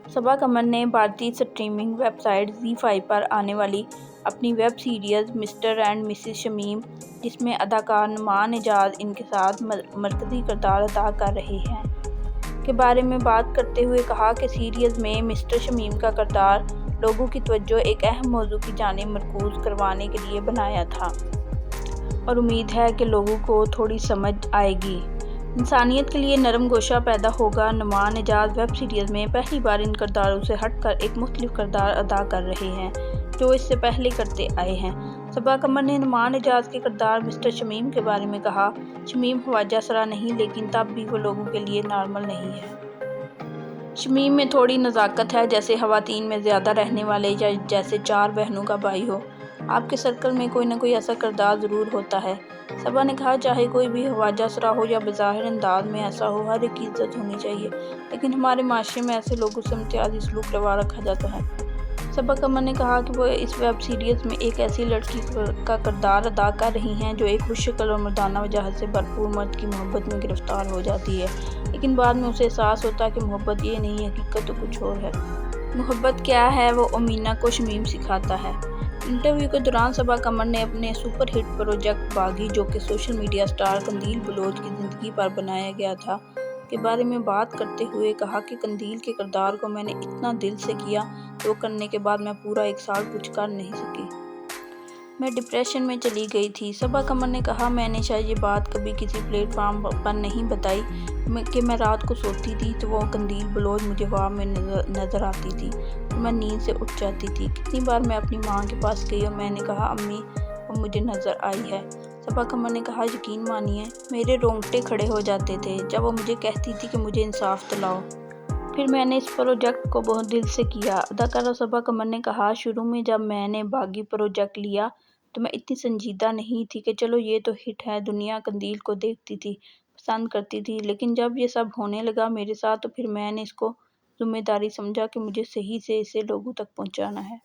صبا قمر نے بھارتی streaming website Zee5 پر آنے والی اپنی web series mister and missus Shamim, جس میں اداکار نعمان اعجاز ان کے ساتھ مرکزی کردار ادا کر رہے ہیں، کے بارے میں بات کرتے ہوئے کہا کہ سیریز میں مسٹر شمیم کا کردار لوگوں کی توجہ ایک اہم موضوع کی جانب مرکوز کروانے کے لیے بنایا تھا اور امید ہے کہ لوگوں کو تھوڑی سمجھ آئے گی۔ انسانیت کے لیے نرم گوشہ پیدا ہوگا۔ نعمان اعجاز ویب سیریز میں پہلی بار ان کرداروں سے ہٹ کر ایک مختلف کردار ادا کر رہے ہیں جو اس سے پہلے کرتے آئے ہیں۔ صبا قمر نے نعمان اعجاز کے کردار مسٹر شمیم کے بارے میں کہا، شمیم خواجہ سرا نہیں، لیکن تب بھی وہ لوگوں کے لیے نارمل نہیں ہے۔ شمیم میں تھوڑی نزاکت ہے، جیسے خواتین میں زیادہ رہنے والے یا جیسے 4 بہنوں کا بھائی ہو۔ آپ کے سرکل میں کوئی نہ کوئی ایسا کردار ضرور ہوتا ہے۔ صبا نے کہا، چاہے کوئی بھی خواجہ سرا ہو یا بظاہر انداز میں ایسا ہو، ہر ایک کی عزت ہونی چاہیے، لیکن ہمارے معاشرے میں ایسے لوگوں سے امتیازی سلوک روا رکھا جاتا ہے۔ صبا قمر نے کہا کہ وہ اس ویب سیریز میں ایک ایسی لڑکی کا کردار ادا کر رہی ہیں جو ایک خوششکل اور مردانہ وجاہت سے بھرپور مرد کی محبت میں گرفتار ہو جاتی ہے، لیکن بعد میں اسے احساس ہوتا ہے کہ محبت یہ نہیں، حقیقت تو کچھ اور ہے۔ محبت کیا ہے، وہ امینا کو شمیم سکھاتا ہے۔ انٹرویو کے دوران صبا قمر نے اپنے سپر ہٹ پروجیکٹ باغی، جو کہ social media star Qandeel Baloch کی زندگی پر بنایا گیا تھا، کے بارے میں بات کرتے ہوئے کہا کہ قندیل کے کردار کو میں نے اتنا دل سے کیا کہ وہ کرنے کے بعد میں پورا 1 سال کچھ کر نہیں سکی۔ میں ڈپریشن میں چلی گئی تھی۔ صبا قمر نے کہا، میں نے شاید یہ بات کبھی کسی پلیٹ فارم پر نہیں بتائی کہ میں رات کو سوتی تھی تو وہ قندیل بلوچ مجھے خواب میں نظر آتی تھی اور میں نیند سے اٹھ جاتی تھی۔ کتنی بار میں اپنی ماں کے پاس گئی اور میں نے کہا، امی وہ مجھے نظر آئی ہے۔ صبا قمر نے کہا، یقین مانیے میرے رونگٹے کھڑے ہو جاتے تھے جب وہ مجھے کہتی تھی کہ مجھے انصاف دلاؤ۔ پھر میں نے اس پروجیکٹ کو بہت دل سے کیا۔ اداکارہ صبا قمر نے کہا، شروع میں جب میں نے باغی پروجیکٹ لیا تو میں اتنی سنجیدہ نہیں تھی کہ چلو یہ تو ہٹ ہے، دنیا قندیل کو دیکھتی تھی، پسند کرتی تھی، لیکن جب یہ سب ہونے لگا میرے ساتھ تو پھر میں نے اس کو ذمہ داری سمجھا کہ مجھے صحیح سے اسے لوگوں تک پہنچانا ہے۔